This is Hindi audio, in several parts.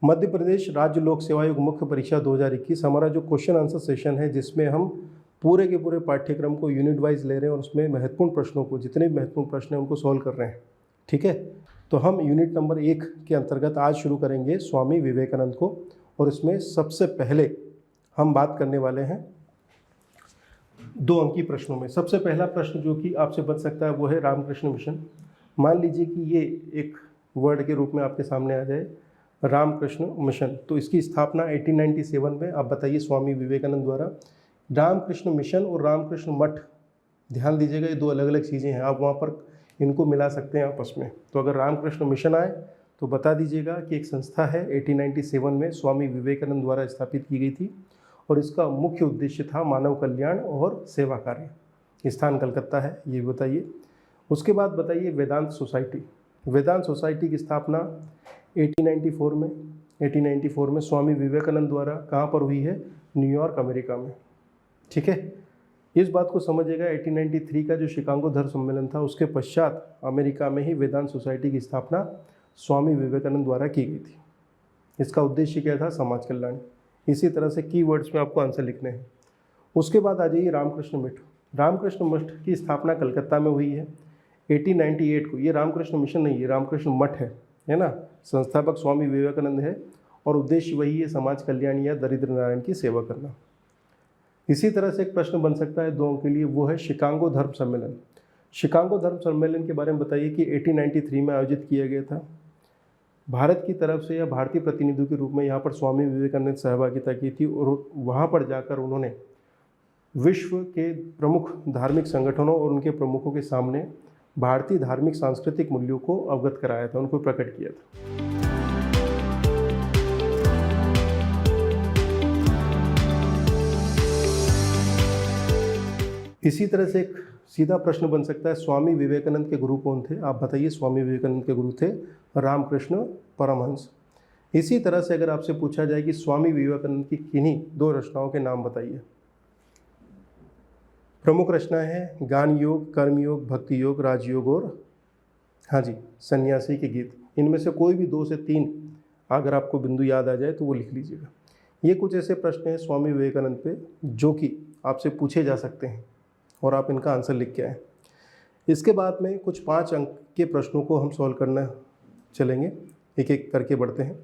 मध्य प्रदेश राज्य लोक सेवा आयोग मुख्य परीक्षा 2021 हमारा जो क्वेश्चन आंसर सेशन है, जिसमें हम पूरे के पूरे पाठ्यक्रम को यूनिट वाइज ले रहे हैं और उसमें महत्वपूर्ण प्रश्नों को, जितने भी महत्वपूर्ण प्रश्न हैं उनको सॉल्व कर रहे हैं। ठीक है, तो हम यूनिट नंबर 1 के अंतर्गत आज शुरू करेंगे स्वामी विवेकानंद को, और इसमें सबसे पहले हम बात करने वाले हैं 2 अंकी प्रश्नों में। सबसे पहला प्रश्न जो कि आपसे बच सकता है वो है रामकृष्ण मिशन। मान लीजिए कि ये एक वर्ड के रूप में आपके सामने आ जाए, रामकृष्ण मिशन। तो इसकी स्थापना 1897 में, आप बताइए, स्वामी विवेकानंद द्वारा। रामकृष्ण मिशन और रामकृष्ण मठ, ध्यान दीजिएगा, ये 2 अलग अलग चीज़ें हैं। आप वहाँ पर इनको मिला सकते हैं आपस में। तो अगर रामकृष्ण मिशन आए तो बता दीजिएगा कि एक संस्था है 1897 में स्वामी विवेकानंद द्वारा स्थापित की गई थी, और इसका मुख्य उद्देश्य था मानव कल्याण और सेवा कार्य। स्थान कलकत्ता है, ये बताइए। उसके बाद बताइए वेदांत सोसाइटी। वेदांत सोसाइटी की स्थापना 1894 में स्वामी विवेकानंद द्वारा कहाँ पर हुई है? न्यूयॉर्क, अमेरिका में। ठीक है, इस बात को समझिएगा, 1893 का जो शिकागो धर्म सम्मेलन था उसके पश्चात अमेरिका में ही वेदांत सोसाइटी की स्थापना स्वामी विवेकानंद द्वारा की गई थी। इसका उद्देश्य क्या था? समाज कल्याण। इसी तरह से कीवर्ड्स में आपको आंसर लिखने हैं। उसके बाद आ जाइए रामकृष्ण मठ। रामकृष्ण मठ की स्थापना कलकत्ता में हुई है 1898 को। ये रामकृष्ण मिशन नहीं, ये रामकृष्ण मठ है ना। संस्थापक स्वामी विवेकानंद है और उद्देश्य वही है, समाज कल्याण या दरिद्र नारायण की सेवा करना। इसी तरह से एक प्रश्न बन सकता है 2 अंक के लिए, वो है शिकागो धर्म सम्मेलन। शिकागो धर्म सम्मेलन के बारे में बताइए कि 1893 में आयोजित किया गया था। भारत की तरफ से या भारतीय प्रतिनिधि के रूप में यहाँ पर स्वामी विवेकानंद ने सहभागिता की थी, और वहाँ पर जाकर उन्होंने विश्व के प्रमुख धार्मिक संगठनों और उनके प्रमुखों के सामने भारतीय धार्मिक सांस्कृतिक मूल्यों को अवगत कराया था, उनको प्रकट किया था। इसी तरह से एक सीधा प्रश्न बन सकता है, स्वामी विवेकानंद के गुरु कौन थे? आप बताइए। स्वामी विवेकानंद के गुरु थे रामकृष्ण परमहंस। इसी तरह से अगर आपसे पूछा जाए कि स्वामी विवेकानंद की किन्हीं 2 रचनाओं के नाम बताइए। प्रमुख रचनाएं हैं ज्ञान योग, कर्म योग, भक्ति योग, राजयोग और हाँ जी, सन्यासी के गीत। इनमें से कोई भी 2 से 3 अगर आपको बिंदु याद आ जाए तो वो लिख लीजिएगा। ये कुछ ऐसे प्रश्न हैं स्वामी विवेकानंद पे जो कि आपसे पूछे जा सकते हैं और आप इनका आंसर लिख के आएँ। इसके बाद में कुछ 5 अंक के प्रश्नों को हम सॉल्व करना चलेंगे, एक एक करके बढ़ते हैं।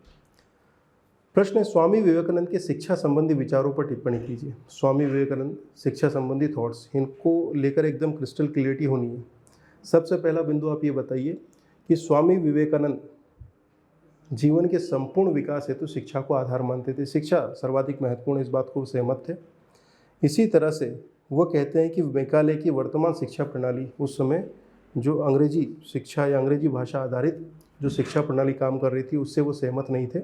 प्रश्न है, स्वामी विवेकानंद के शिक्षा संबंधी विचारों पर टिप्पणी कीजिए। स्वामी विवेकानंद शिक्षा संबंधी थॉट्स, इनको लेकर एकदम क्रिस्टल क्लियरिटी होनी है। सबसे पहला बिंदु आप ये बताइए कि स्वामी विवेकानंद जीवन के संपूर्ण विकास हेतु शिक्षा को आधार मानते थे। शिक्षा सर्वाधिक महत्वपूर्ण, इस बात को सहमत थे। इसी तरह से वो कहते हैं कि मेकाले की वर्तमान शिक्षा प्रणाली, उस समय जो अंग्रेजी शिक्षा या अंग्रेजी भाषा आधारित जो शिक्षा प्रणाली काम कर रही थी, उससे वो सहमत नहीं थे।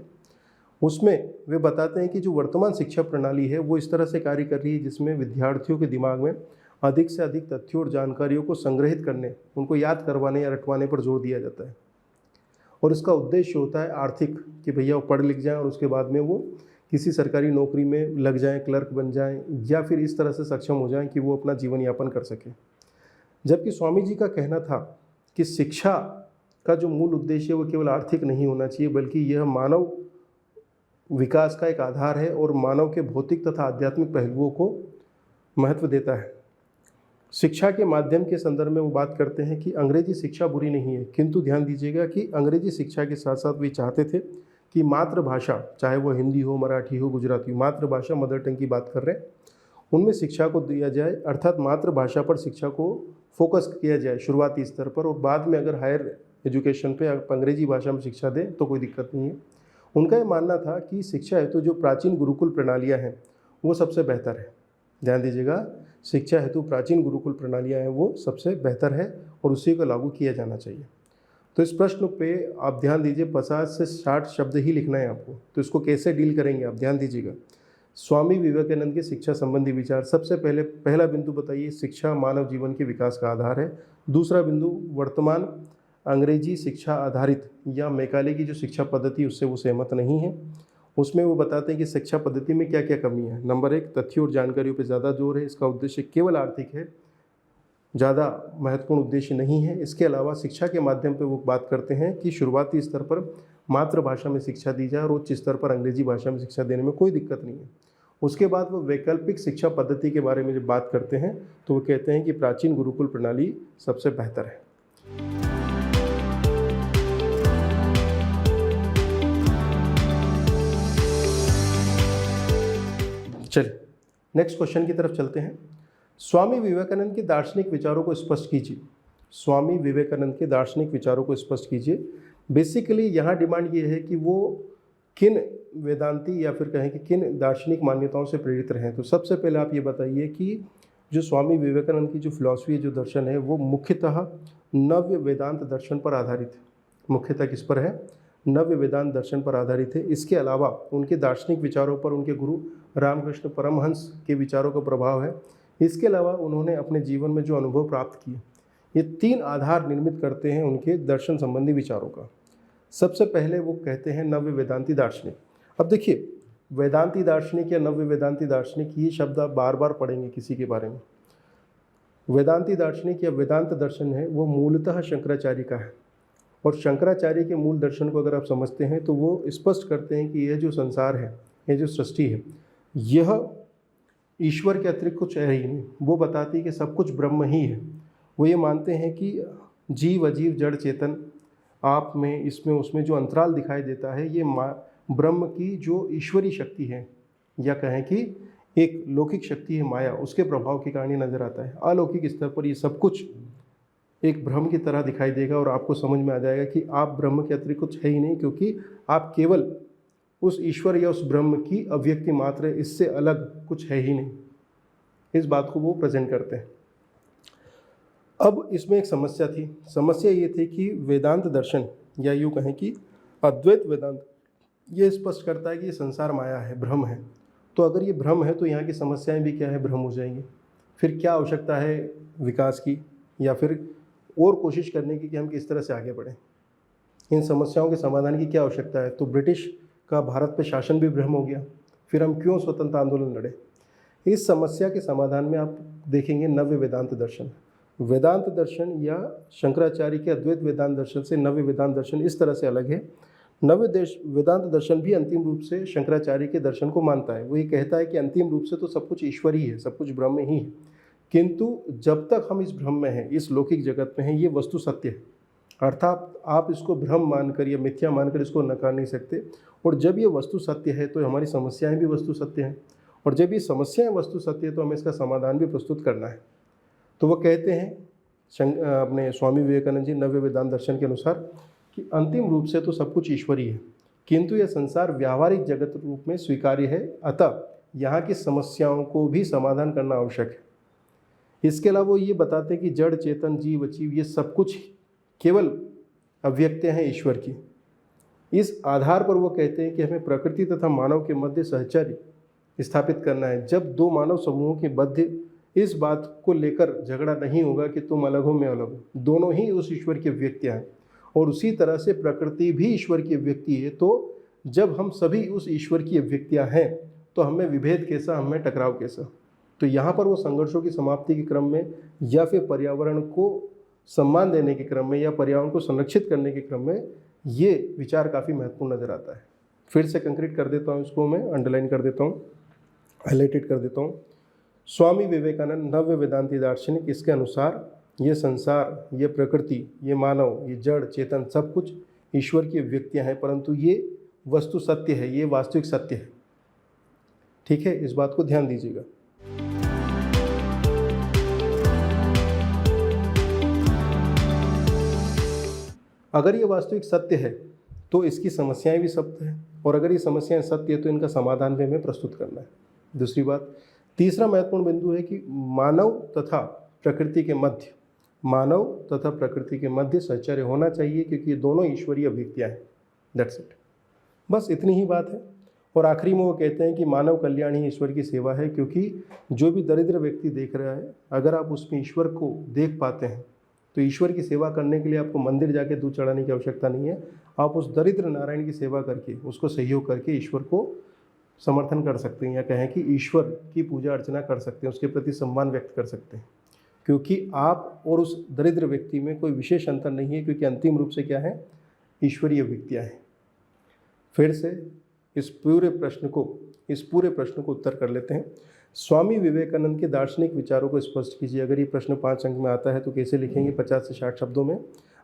उसमें वे बताते हैं कि जो वर्तमान शिक्षा प्रणाली है वो इस तरह से कार्य कर रही है जिसमें विद्यार्थियों के दिमाग में अधिक से अधिक तथ्यों और जानकारियों को संग्रहित करने, उनको याद करवाने या रटवाने पर जोर दिया जाता है। और इसका उद्देश्य होता है आर्थिक, कि भैया वो पढ़ लिख जाएं और उसके बाद में वो किसी सरकारी नौकरी में लग जाएं, क्लर्क बन जाएं, या फिर इस तरह से सक्षम हो जाएं कि वो अपना जीवन यापन कर सकें। जबकि स्वामी जी का कहना था कि शिक्षा का जो मूल उद्देश्य है वो केवल आर्थिक नहीं होना चाहिए, बल्कि यह मानव विकास का एक आधार है और मानव के भौतिक तथा आध्यात्मिक पहलुओं को महत्व देता है। शिक्षा के माध्यम के संदर्भ में वो बात करते हैं कि अंग्रेजी शिक्षा बुरी नहीं है, किंतु ध्यान दीजिएगा कि अंग्रेजी शिक्षा के साथ साथ वे चाहते थे कि मातृभाषा, चाहे वो हिंदी हो, मराठी हो, गुजराती हो, मातृभाषा मदर टंग की बात कर रहे हैं, उनमें शिक्षा को दिया जाए, अर्थात मातृभाषा पर शिक्षा को फोकस किया जाए शुरुआती स्तर पर, और बाद में अगर हायर एजुकेशन पे अंग्रेजी भाषा में शिक्षा दें तो कोई दिक्कत नहीं है। उनका ये मानना था कि शिक्षा हेतु जो प्राचीन गुरुकुल प्रणालियाँ हैं वो सबसे बेहतर है। ध्यान दीजिएगा, शिक्षा हेतु प्राचीन गुरुकुल प्रणालियाँ हैं वो सबसे बेहतर है और उसी को लागू किया जाना चाहिए। तो इस प्रश्न पे आप ध्यान दीजिए, 50 से 60 शब्द ही लिखना है आपको। तो इसको कैसे डील करेंगे आप ध्यान दीजिएगा। स्वामी विवेकानंद के शिक्षा संबंधी विचार, सबसे पहले पहला बिंदु बताइए, शिक्षा मानव जीवन के विकास का आधार है। दूसरा बिंदु, वर्तमान अंग्रेजी शिक्षा आधारित या मैकाले की जो शिक्षा पद्धति उससे वो सहमत नहीं है। उसमें वो बताते हैं कि शिक्षा पद्धति में क्या क्या कमी है। नंबर 1, तथ्यों और जानकारियों पर ज़्यादा जोर है, इसका उद्देश्य केवल आर्थिक है, ज़्यादा महत्वपूर्ण उद्देश्य नहीं है। इसके अलावा शिक्षा के माध्यम पर वो बात करते हैं कि शुरुआती स्तर पर मातृभाषा में शिक्षा दी जाए और उच्च स्तर पर अंग्रेजी भाषा में शिक्षा देने में कोई दिक्कत नहीं है। उसके बाद वो वैकल्पिक शिक्षा पद्धति के बारे में जब बात करते हैं तो वो कहते हैं कि प्राचीन गुरुकुल प्रणाली सबसे बेहतर है। चलिए नेक्स्ट क्वेश्चन की तरफ चलते हैं। स्वामी विवेकानंद के दार्शनिक विचारों को स्पष्ट कीजिए। स्वामी विवेकानंद के दार्शनिक विचारों को स्पष्ट कीजिए। बेसिकली यहाँ डिमांड ये है कि वो किन वेदांती या फिर कहें कि किन दार्शनिक मान्यताओं से प्रेरित रहे। तो सबसे पहले आप ये बताइए कि जो स्वामी विवेकानंद की जो फिलॉसफी है, जो दर्शन है, वो मुख्यतः नव्य वेदांत दर्शन पर आधारित है। मुख्यतः किस पर है? नव्य वेदांत दर्शन पर आधारित है। इसके अलावा उनके दार्शनिक विचारों पर उनके गुरु रामकृष्ण परमहंस के विचारों का प्रभाव है। इसके अलावा उन्होंने अपने जीवन में जो अनुभव प्राप्त किए, ये 3 आधार निर्मित करते हैं उनके दर्शन संबंधी विचारों का। सबसे पहले वो कहते हैं नव्य वेदांती दार्शनिक। अब देखिए, वेदांती दार्शनिक या नव्य वेदांती दार्शनिक, ये शब्द आप बार बार पढ़ेंगे किसी के बारे में। वेदांती दार्शनिक या वेदांत दर्शन है वो मूलतः शंकराचार्य का है, और शंकराचार्य के मूल दर्शन को अगर आप समझते हैं तो वो स्पष्ट करते हैं कि यह जो संसार है, यह जो सृष्टि है, यह ईश्वर के अतिरिक्त कुछ है ही नहीं। वो बताती है कि सब कुछ ब्रह्म ही है। वो ये मानते हैं कि जीव अजीव जड़ चेतन, आप में, इसमें, उसमें जो अंतराल दिखाई देता है, ये ब्रह्म की जो ईश्वरी शक्ति है, या कहें कि एक लौकिक शक्ति है माया, उसके प्रभाव के कारण ये नजर आता है। अलौकिक स्तर पर ये सब कुछ एक भ्रम की तरह दिखाई देगा और आपको समझ में आ जाएगा कि आप ब्रह्म के अतिरिक्त कुछ है ही नहीं, क्योंकि आप केवल उस ईश्वर या उस ब्रह्म की अव्यक्ति मात्र है, इससे अलग कुछ है ही नहीं। इस बात को वो प्रेजेंट करते हैं। अब इसमें एक समस्या थी। समस्या ये थी कि वेदांत दर्शन, या यूँ कहें कि अद्वैत वेदांत, ये स्पष्ट करता है कि ये संसार माया है, भ्रम है। तो अगर ये भ्रम है तो यहाँ की समस्याएं भी क्या है? भ्रम हो जाएंगी। फिर क्या आवश्यकता है विकास की, या फिर और कोशिश करने की कि हम किस तरह से आगे बढ़ें? इन समस्याओं के समाधान की क्या आवश्यकता है? तो ब्रिटिश का भारत पे शासन भी भ्रम हो गया। फिर हम क्यों स्वतंत्र आंदोलन लड़े? इस समस्या के समाधान में आप देखेंगे नव्य वेदांत दर्शन। वेदांत दर्शन या शंकराचार्य के अद्वैत वेदांत दर्शन से नव्य वेदांत दर्शन इस तरह से अलग है। नव्य वेदांत दर्शन भी अंतिम रूप से शंकराचार्य के दर्शन को मानता है। वो ये कहता है कि अंतिम रूप से तो सब कुछ ईश्वर ही है, सब कुछ ब्रह्म ही है, किंतु जब तक हम इस भ्रम में हैं, इस लौकिक जगत में हैं, ये वस्तु सत्य है। अर्थात आप इसको भ्रम मानकर या मिथ्या मानकर इसको नकार नहीं सकते। और जब ये वस्तु सत्य है तो हमारी समस्याएं भी वस्तु सत्य हैं, और जब ये समस्याएं वस्तु सत्य है तो हमें इसका समाधान भी प्रस्तुत करना है। तो वो कहते हैं अपने स्वामी विवेकानंद जी नव्य वेदांत दर्शन के अनुसार कि अंतिम रूप से तो सब कुछ ईश्वरी है, किंतु यह संसार व्यावहारिक जगत रूप में स्वीकार्य है, अतः यहाँ की समस्याओं को भी समाधान करना आवश्यक है। इसके अलावा वो ये बताते हैं कि जड़ चेतन जीव अजीव ये सब कुछ केवल अव्यक्तें हैं ईश्वर की। इस आधार पर वो कहते हैं कि हमें प्रकृति तथा मानव के मध्य सहचर्य स्थापित करना है। जब 2 मानव समूहों के मध्य इस बात को लेकर झगड़ा नहीं होगा कि तुम अलग हो मैं अलग हूँ, दोनों ही उस ईश्वर की अव्यक्तियाँ हैं, और उसी तरह से प्रकृति भी ईश्वर की अव्यक्ति है। तो जब हम सभी उस ईश्वर की अव्यक्तियाँ हैं तो हमें विभेद कैसा, हमें टकराव कैसा? तो यहाँ पर वो संघर्षों की समाप्ति के क्रम में, या फिर पर्यावरण को सम्मान देने के क्रम में, या पर्यावरण को संरक्षित करने के क्रम में ये विचार काफ़ी महत्वपूर्ण नज़र आता है। फिर से कंक्रीट कर देता हूँ, इसको मैं अंडरलाइन कर देता हूँ, हाईलाइटेड कर देता हूँ। स्वामी विवेकानंद नव्य वेदांती दार्शनिक, इसके अनुसार ये संसार, ये प्रकृति, ये मानव, ये जड़ चेतन सब कुछ ईश्वर की अव्यक्तियाँ हैं, परंतु ये वस्तु सत्य है, ये वास्तविक सत्य है। ठीक है, इस बात को ध्यान दीजिएगा। अगर ये वास्तविक सत्य है तो इसकी समस्याएं भी सत्य हैं, और अगर ये समस्याएं सत्य है तो इनका समाधान भी हमें प्रस्तुत करना है। दूसरी बात, तीसरा महत्वपूर्ण बिंदु है कि मानव तथा प्रकृति के मध्य सहचर्य होना चाहिए, क्योंकि ये दोनों ईश्वरीय अभिव्यक्तियाँ हैं। दैट्स इट, बस इतनी ही बात है। और आखिरी में वो कहते हैं कि मानव कल्याण ही ईश्वर की सेवा है, क्योंकि जो भी दरिद्र व्यक्ति देख रहा है, अगर आप उसमें ईश्वर को देख पाते हैं तो ईश्वर की सेवा करने के लिए आपको मंदिर जाके दूध चढ़ाने की आवश्यकता नहीं है। आप उस दरिद्र नारायण की सेवा करके, उसको सहयोग करके ईश्वर को समर्थन कर सकते हैं, या कहें कि ईश्वर की पूजा अर्चना कर सकते हैं, उसके प्रति सम्मान व्यक्त कर सकते हैं, क्योंकि आप और उस दरिद्र व्यक्ति में कोई विशेष अंतर नहीं है, क्योंकि अंतिम रूप से क्या है? ईश्वरीय व्यक्तियाँ हैं। फिर से इस पूरे प्रश्न को उत्तर कर लेते हैं। स्वामी विवेकानंद के दार्शनिक विचारों को स्पष्ट कीजिए। अगर ये प्रश्न 5 अंक में आता है तो कैसे लिखेंगे 50 से 60 शब्दों में।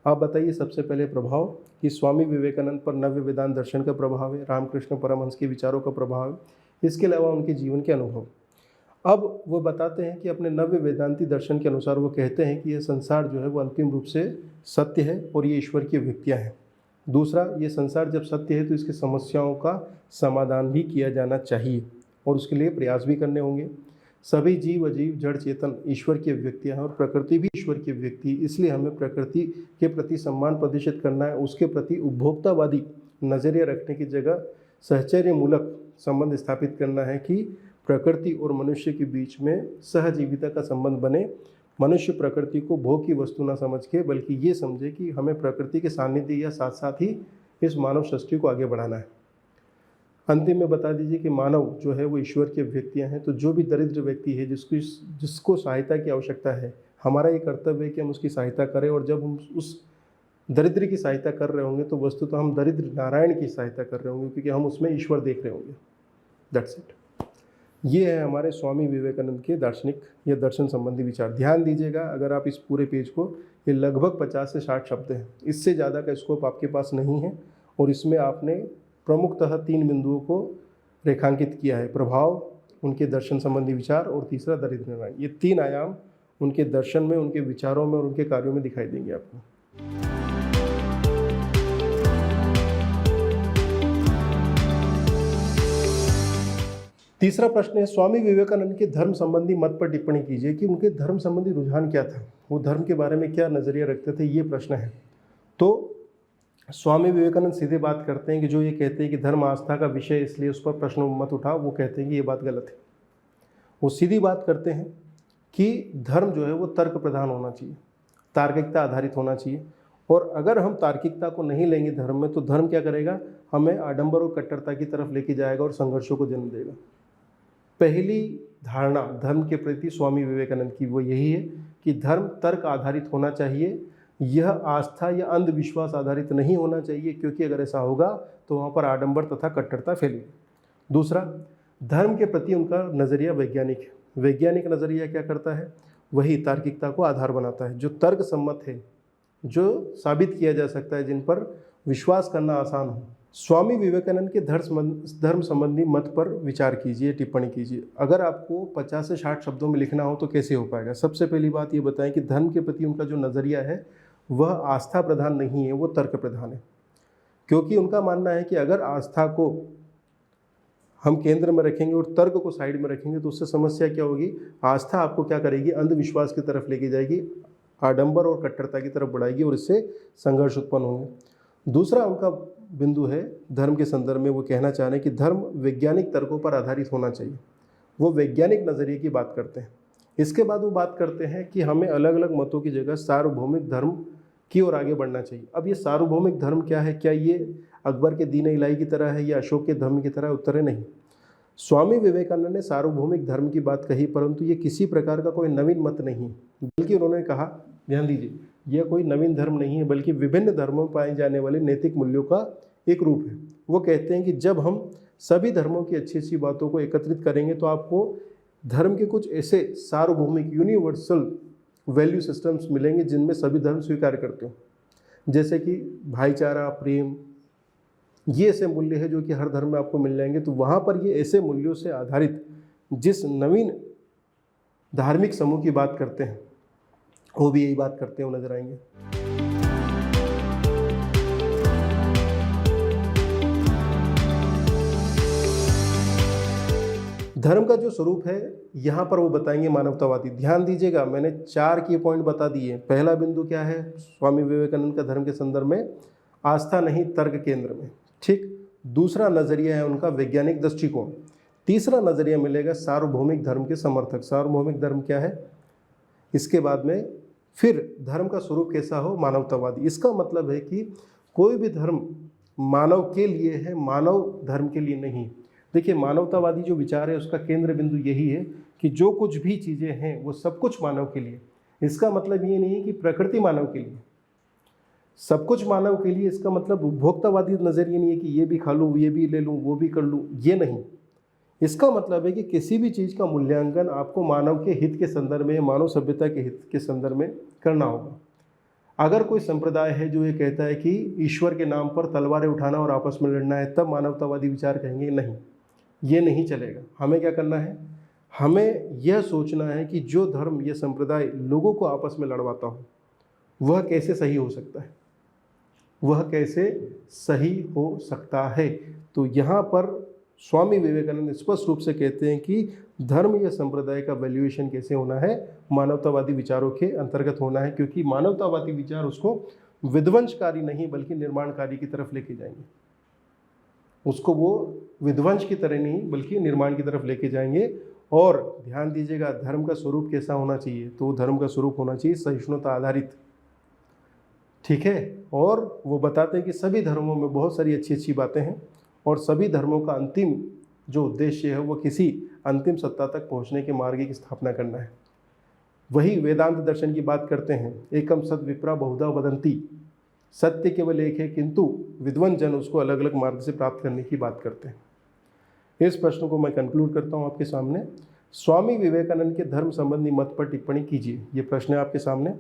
आप बताइए सबसे पहले प्रभाव कि स्वामी विवेकानंद पर नव्य वेदांत दर्शन का प्रभाव है, रामकृष्ण परमहंस के विचारों का प्रभाव है, इसके अलावा उनके जीवन के अनुभव। अब वो बताते हैं कि अपने नव्य वेदांती दर्शन के अनुसार वो कहते हैं कि यह संसार जो है वो अंतिम रूप से सत्य है और ये ईश्वर की अभिव्यक्तियाँ हैं। दूसरा, ये संसार जब सत्य है तो इसकी समस्याओं का समाधान भी किया जाना चाहिए और उसके लिए प्रयास भी करने होंगे। सभी जीव अजीव जड़ चेतन ईश्वर की अभिव्यक्तियाँ हैं और प्रकृति भी ईश्वर की अभिव्यक्ति, इसलिए हमें प्रकृति के प्रति सम्मान प्रदर्शित करना है। उसके प्रति उपभोक्तावादी नज़रिया रखने की जगह सहचर्यमूलक संबंध स्थापित करना है कि प्रकृति और मनुष्य के बीच में सहजीविता का संबंध बने। मनुष्य प्रकृति को भोग की वस्तु न समझ के बल्कि ये समझे कि हमें प्रकृति के सानिध्य या साथ साथ ही इस मानव सृष्टि को आगे बढ़ाना है। अंतिम में बता दीजिए कि मानव जो है वो ईश्वर की अभिव्यक्तियाँ हैं, तो जो भी दरिद्र व्यक्ति है जिसको सहायता की आवश्यकता है, हमारा ये कर्तव्य है कि हम उसकी सहायता करें। और जब हम उस दरिद्र की सहायता कर रहे होंगे तो वस्तुतः हम दरिद्र नारायण की सहायता कर रहे होंगे, क्योंकि हम उसमें ईश्वर देख रहे होंगे। That's it. ये है हमारे स्वामी विवेकानंद के दार्शनिक या दर्शन संबंधी विचार। ध्यान दीजिएगा, अगर आप इस पूरे पेज को, ये लगभग 50 से 60 शब्द हैं, इससे ज़्यादा का स्कोप आपके पास नहीं है। और इसमें आपने प्रमुखतः 3 बिंदुओं को रेखांकित किया है: प्रभाव, उनके दर्शन संबंधी विचार, और तीसरा दरिद्र नारायण। ये 3 आयाम उनके दर्शन में, उनके विचारों में और उनके कार्यों में दिखाई देंगे आपको। तीसरा प्रश्न है, स्वामी विवेकानंद के धर्म संबंधी मत पर टिप्पणी कीजिए कि उनके धर्म संबंधी रुझान क्या था, वो धर्म के बारे में क्या नज़रिया रखते थे, ये प्रश्न है। तो स्वामी विवेकानंद सीधे बात करते हैं कि जो ये कहते हैं कि धर्म आस्था का विषय इसलिए उस पर प्रश्न मत उठाओ, वो कहते हैं कि ये बात गलत है। वो सीधी बात करते हैं कि धर्म जो है वो तर्क प्रधान होना चाहिए, तार्किकता आधारित होना चाहिए। और अगर हम तार्किकता को नहीं लेंगे धर्म में, तो धर्म क्या करेगा, हमें आडंबर और कट्टरता की तरफ लेके जाएगा और संघर्षों को जन्म देगा। पहली धारणा धर्म के प्रति स्वामी विवेकानंद की वो यही है कि धर्म तर्क आधारित होना चाहिए, यह आस्था या अंधविश्वास आधारित नहीं होना चाहिए, क्योंकि अगर ऐसा होगा तो वहाँ पर आडंबर तथा कट्टरता फैलेगी। दूसरा, धर्म के प्रति उनका नज़रिया वैज्ञानिक है। वैज्ञानिक नज़रिया क्या करता है, वही तार्किकता को आधार बनाता है, जो तर्क सम्मत है, जो साबित किया जा सकता है, जिन पर विश्वास करना आसान हो। स्वामी विवेकानंद के धर्म संबंधी मत पर विचार कीजिए, टिप्पणी कीजिए। अगर आपको 50 से 60 शब्दों में लिखना हो तो कैसे हो पाएगा। सबसे पहली बात ये बताएं कि धर्म के प्रति उनका जो नज़रिया है वह आस्था प्रधान नहीं है, वो तर्क प्रधान है। क्योंकि उनका मानना है कि अगर आस्था को हम केंद्र में रखेंगे और तर्क को साइड में रखेंगे तो उससे समस्या क्या होगी, आस्था आपको क्या करेगी, अंधविश्वास की तरफ लेके जाएगी, आडंबर और कट्टरता की तरफ बढ़ाएगी और इससे संघर्ष उत्पन्न होंगे। दूसरा उनका बिंदु है धर्म के संदर्भ में, वो कहना चाह रहे हैं कि धर्म वैज्ञानिक तर्कों पर आधारित होना चाहिए। वो वैज्ञानिक नज़रिए की बात करते हैं। इसके बाद वो बात करते हैं कि हमें अलग अलग मतों की जगह सार्वभौमिक धर्म की ओर आगे बढ़ना चाहिए। अब ये सार्वभौमिक धर्म क्या है, क्या ये अकबर के दीन इलाही की तरह है या अशोक के धर्म की तरह, उत्तर है नहीं। स्वामी विवेकानंद ने सार्वभौमिक धर्म की बात कही, परंतु ये किसी प्रकार का कोई नवीन मत नहीं, बल्कि उन्होंने कहा, ध्यान दीजिए, यह कोई नवीन धर्म नहीं है, बल्कि विभिन्न धर्मों में पाए जाने वाले नैतिक मूल्यों का एक रूप है। वो कहते हैं कि जब हम सभी धर्मों की अच्छी अच्छी बातों को एकत्रित करेंगे तो आपको धर्म के कुछ ऐसे सार्वभौमिक यूनिवर्सल वैल्यू सिस्टम्स मिलेंगे जिनमें सभी धर्म स्वीकार करते हो, जैसे कि भाईचारा, प्रेम, ये ऐसे मूल्य है जो कि हर धर्म में आपको मिल जाएंगे। तो वहाँ पर ये ऐसे मूल्यों से आधारित जिस नवीन धार्मिक समूह की बात करते हैं वो भी यही बात करते हुए नजर आएंगे। धर्म का जो स्वरूप है यहाँ पर वो बताएंगे मानवतावादी। ध्यान दीजिएगा, मैंने 4 की पॉइंट बता दिए। पहला बिंदु क्या है, स्वामी विवेकानंद का धर्म के संदर्भ में आस्था नहीं तर्क केंद्र में, ठीक। दूसरा नज़रिया है उनका वैज्ञानिक दृष्टिकोण। तीसरा नज़रिया मिलेगा सार्वभौमिक धर्म के समर्थक। सार्वभौमिक धर्म क्या है, इसके बाद में फिर धर्म का स्वरूप कैसा हो, मानवतावादी। इसका मतलब है कि कोई भी धर्म मानव के लिए है, मानव धर्म के लिए नहीं। देखिए, मानवतावादी जो विचार है उसका केंद्र बिंदु यही है कि जो कुछ भी चीज़ें हैं वो सब कुछ मानव के लिए। इसका मतलब ये नहीं है कि प्रकृति मानव के लिए, सब कुछ मानव के लिए, इसका मतलब उपभोक्तावादी नज़रिया नहीं है कि ये भी खा लूँ, ये भी ले लूँ, वो भी कर लूँ, ये नहीं। इसका मतलब है कि किसी भी चीज़ का मूल्यांकन आपको मानव के हित के संदर्भ में, मानव सभ्यता के हित के संदर्भ में करना होगा। अगर कोई संप्रदाय है जो ये कहता है कि ईश्वर के नाम पर तलवारें उठाना और आपस में लड़ना है, तब मानवतावादी विचार कहेंगे नहीं, ये नहीं चलेगा। हमें क्या करना है? हमें यह सोचना है कि जो धर्म, ये संप्रदाय लोगों को आपस में लड़वाता हो, वह कैसे सही हो सकता है, वह कैसे सही हो सकता है। तो यहाँ पर स्वामी विवेकानंद स्पष्ट रूप से कहते हैं कि धर्म या संप्रदाय का वैल्यूएशन कैसे होना है, मानवतावादी विचारों के अंतर्गत होना है, क्योंकि मानवतावादी विचार उसको विध्वंसकारी नहीं बल्कि निर्माणकारी की तरफ लेके जाएंगे। उसको वो विध्वंस की तरह नहीं बल्कि निर्माण की तरफ लेके जाएंगे। और ध्यान दीजिएगा, धर्म का स्वरूप कैसा होना चाहिए? तो धर्म का स्वरूप होना चाहिए सहिष्णुता आधारित, ठीक है। और वो बताते हैं कि सभी धर्मों में बहुत सारी अच्छी अच्छी बातें हैं और सभी धर्मों का अंतिम जो उद्देश्य है वो किसी अंतिम सत्ता तक पहुंचने के मार्ग की स्थापना करना है। वही वेदांत दर्शन की बात करते हैं, एकम सद विप्रा बहुधा वदंती, सत्य केवल एक है किंतु विद्वान जन उसको अलग अलग मार्ग से प्राप्त करने की बात करते हैं। इस प्रश्न को मैं कंक्लूड करता हूं आपके सामने। स्वामी विवेकानंद के धर्म संबंधी मत पर टिप्पणी कीजिए। ये प्रश्न है आपके सामने।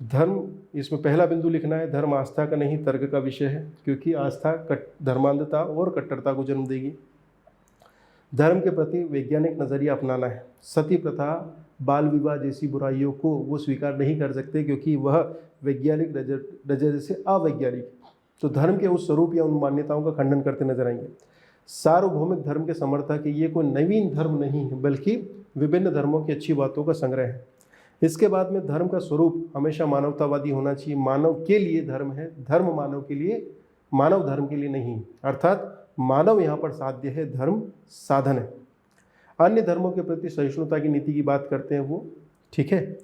धर्म, इसमें पहला बिंदु लिखना है, धर्म आस्था का नहीं तर्क का विषय है, क्योंकि आस्था धर्मांधता और कट्टरता को जन्म देगी। धर्म के प्रति वैज्ञानिक नज़रिया अपनाना है। सती प्रथा, बाल विवाह जैसी बुराइयों को वो स्वीकार नहीं कर सकते क्योंकि वह वैज्ञानिक नजरिए से अवैज्ञानिक, तो धर्म के उस स्वरूप या उन मान्यताओं का खंडन करते नजर आएंगे। सार्वभौमिक धर्म के समर्थक ये कोई नवीन धर्म नहीं है बल्कि विभिन्न धर्मों की अच्छी बातों का संग्रह है। इसके बाद में धर्म का स्वरूप हमेशा मानवतावादी होना चाहिए। मानव के लिए धर्म है, धर्म मानव के लिए, मानव धर्म के लिए नहीं। अर्थात मानव यहाँ पर साध्य है, धर्म साधन है। अन्य धर्मों के प्रति सहिष्णुता की नीति की बात करते हैं वो, ठीक है।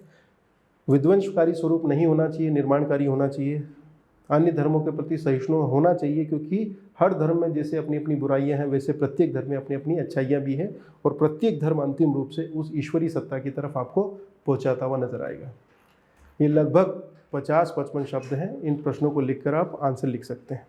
विध्वंसकारी स्वरूप नहीं होना चाहिए, निर्माणकारी होना चाहिए। अन्य धर्मों के प्रति सहिष्णु होना चाहिए क्योंकि हर धर्म में जैसे अपनी अपनी बुराइयां हैं वैसे प्रत्येक धर्म में अपनी अपनी अच्छाइयां भी हैं और प्रत्येक धर्म अंतिम रूप से उस ईश्वरीय सत्ता की तरफ आपको पहुंचाता हुआ नजर आएगा। ये लगभग 50-55 शब्द हैं। इन प्रश्नों को लिखकर आप आंसर लिख सकते हैं।